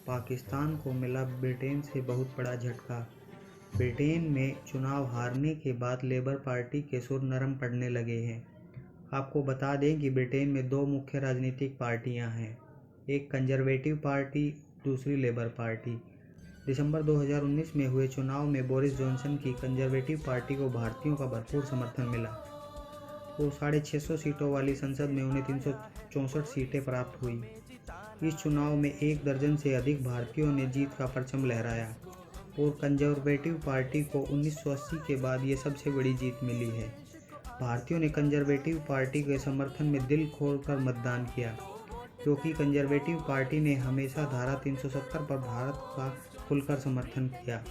पाकिस्तान को मिला ब्रिटेन से बहुत बड़ा झटका। ब्रिटेन में चुनाव हारने के बाद लेबर पार्टी के सुर नरम पड़ने लगे हैं। आपको बता दें कि ब्रिटेन में दो मुख्य राजनीतिक पार्टियां हैं, एक कंजर्वेटिव पार्टी, दूसरी लेबर पार्टी। दिसंबर 2019 में हुए चुनाव में बोरिस जॉनसन की कंजर्वेटिव पार्टी को भारतीयों का भरपूर समर्थन मिला। वो 650 सीटों वाली संसद में उन्हें 364 सीटें प्राप्त हुई। इस चुनाव में 1 दर्जन से अधिक भारतीयों ने जीत का परचम लहराया और कंजर्वेटिव पार्टी को 1980 के बाद ये सबसे बड़ी जीत मिली है। भारतीयों ने कंजर्वेटिव पार्टी के समर्थन में दिल खोलकर मतदान किया, क्योंकि कंजर्वेटिव पार्टी ने हमेशा धारा 370 पर भारत का खुलकर समर्थन किया।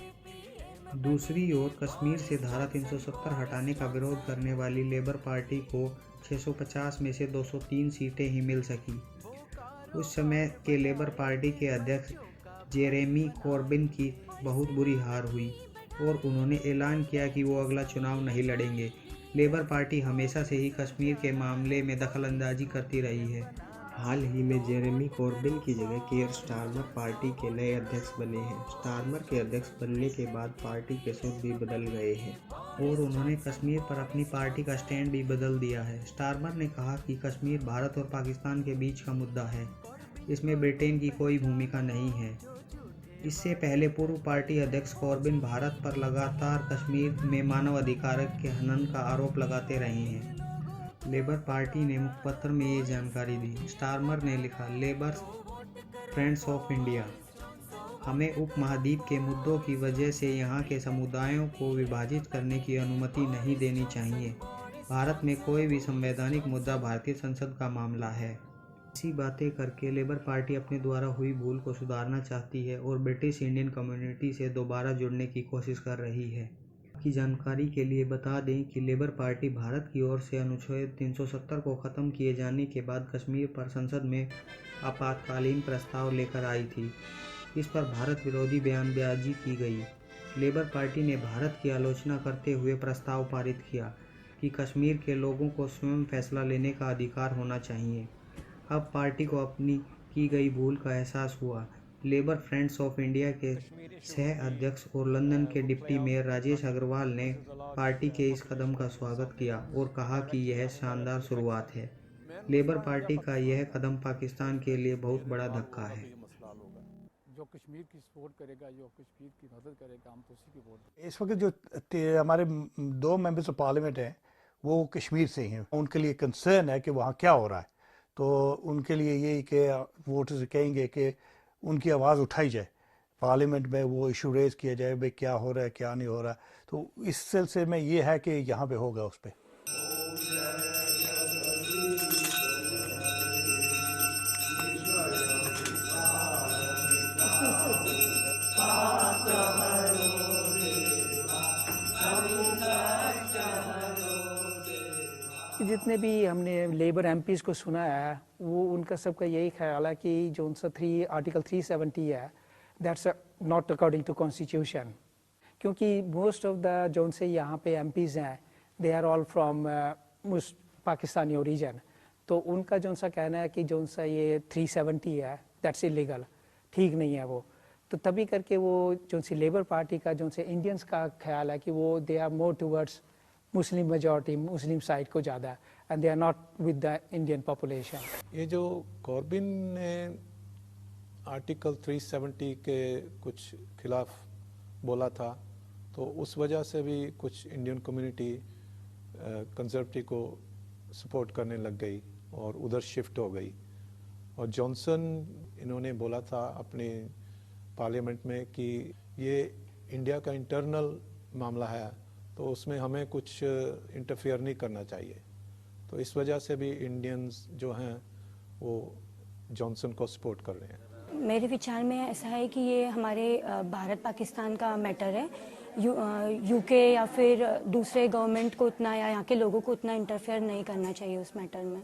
दूसरी ओर कश्मीर से धारा 370 हटाने का विरोध करने वाली लेबर पार्टी को 650 में से 203 सीटें ही मिल सकी। उस समय के लेबर पार्टी के अध्यक्ष जेरेमी कॉर्बिन की बहुत बुरी हार हुई और उन्होंने ऐलान किया कि वो अगला चुनाव नहीं लड़ेंगे। लेबर पार्टी हमेशा से ही कश्मीर के मामले में दखलंदाजी करती रही है। हाल ही में जेरेमी कॉर्बिन की जगह कीयर स्टारमर पार्टी के नए अध्यक्ष बने हैं। स्टारमर के अध्यक्ष बनने के बाद पार्टी के सुर भी बदल गए हैं और उन्होंने कश्मीर पर अपनी पार्टी का स्टैंड भी बदल दिया है। स्टारमर ने कहा कि कश्मीर भारत और पाकिस्तान के बीच का मुद्दा है, इसमें ब्रिटेन की कोई भूमिका नहीं है। इससे पहले पूर्व पार्टी अध्यक्ष कॉर्बिन भारत पर लगातार कश्मीर में मानवाधिकार के हनन का आरोप लगाते रहे हैं। लेबर पार्टी ने मुखपत्र में ये जानकारी दी। स्टारमर ने लिखा, लेबर फ्रेंड्स ऑफ इंडिया, हमें उपमहाद्वीप के मुद्दों की वजह से यहाँ के समुदायों को विभाजित करने की अनुमति नहीं देनी चाहिए। भारत में कोई भी संवैधानिक मुद्दा भारतीय संसद का मामला है। ऐसी बातें करके लेबर पार्टी अपने द्वारा हुई भूल को सुधारना चाहती है और ब्रिटिश इंडियन कम्युनिटी से दोबारा जुड़ने की कोशिश कर रही है। की जानकारी के लिए बता दें कि लेबर पार्टी भारत की ओर से अनुच्छेद 370 को ख़त्म किए जाने के बाद कश्मीर पर संसद में आपातकालीन प्रस्ताव लेकर आई थी। इस पर भारत विरोधी बयानबाजी की गई। लेबर पार्टी ने भारत की आलोचना करते हुए प्रस्ताव पारित किया कि कश्मीर के लोगों को स्वयं फैसला लेने का अधिकार होना चाहिए। अब पार्टी को अपनी की गई भूल का एहसास हुआ। लेबर फ्रेंड्स ऑफ इंडिया के सह अध्यक्ष और लंदन के डिप्टी मेयर राजेश अग्रवाल ने पार्टी के इस कदम का स्वागत किया और कहा कि यह शानदार शुरुआत है। लेबर पार्टी का यह कदम पाकिस्तान के लिए बहुत बड़ा धक्का है। जो कश्मीर की सपोर्ट करेगा, जो कश्मीर की मदद करेगा, हम तो उसी की वोट। इस वक्त जो हमारे 2 मेंबर्स ऑफ पार्लियामेंट हैं वो कश्मीर से हैं। उनके लिए कंसर्न है कि वहाँ क्या हो रहा है, तो उनके लिए यही कि वोटर्स कहेंगे कि उनकी आवाज़ उठाई जाए, पार्लियामेंट में वो इशू रेज किया जाए, भाई क्या हो रहा है क्या नहीं हो रहा। तो इस सिलसिले में ये है कि यहाँ पे होगा उस पर। जितने भी हमने लेबर एमपीज़ को सुना है, वो उनका सबका यही ख्याल है कि जो सा आर्टिकल 370 है, that's not according to constitution. क्योंकि मोस्ट ऑफ द जो से यहाँ पे एमपीज़ हैं, they are all from Pakistani origin. तो उनका जो सा कहना है कि जो सा ये 370 है, दैट्स इलीगल, ठीक नहीं है वो। तो तभी करके वो जो सी लेबर पार्टी का जो से इंडियंस का ख्याल है कि वो they are more towards Muslim majority, Muslim side को ज़्यादा, and they are not with the Indian population. ये जो कॉर्बिन ने आर्टिकल 370 के कुछ खिलाफ बोला था, तो उस वजह से भी कुछ इंडियन कम्युनिटी कंजर्वेटिव को सपोर्ट करने लग गई और उधर शिफ्ट हो गई। और जॉनसन इन्होंने बोला था अपने पार्लियामेंट में कि ये इंडिया का इंटरनल मामला है, तो उसमें हमें कुछ इंटरफेयर नहीं करना चाहिए। तो इस वजह से भी इंडियंस जो हैं वो जॉनसन को सपोर्ट कर रहे हैं। मेरे विचार में ऐसा है कि ये हमारे भारत पाकिस्तान का मैटर है। यूके या फिर दूसरे गवर्नमेंट को उतना या यहाँ के लोगों को उतना इंटरफेयर नहीं करना चाहिए उस मैटर में।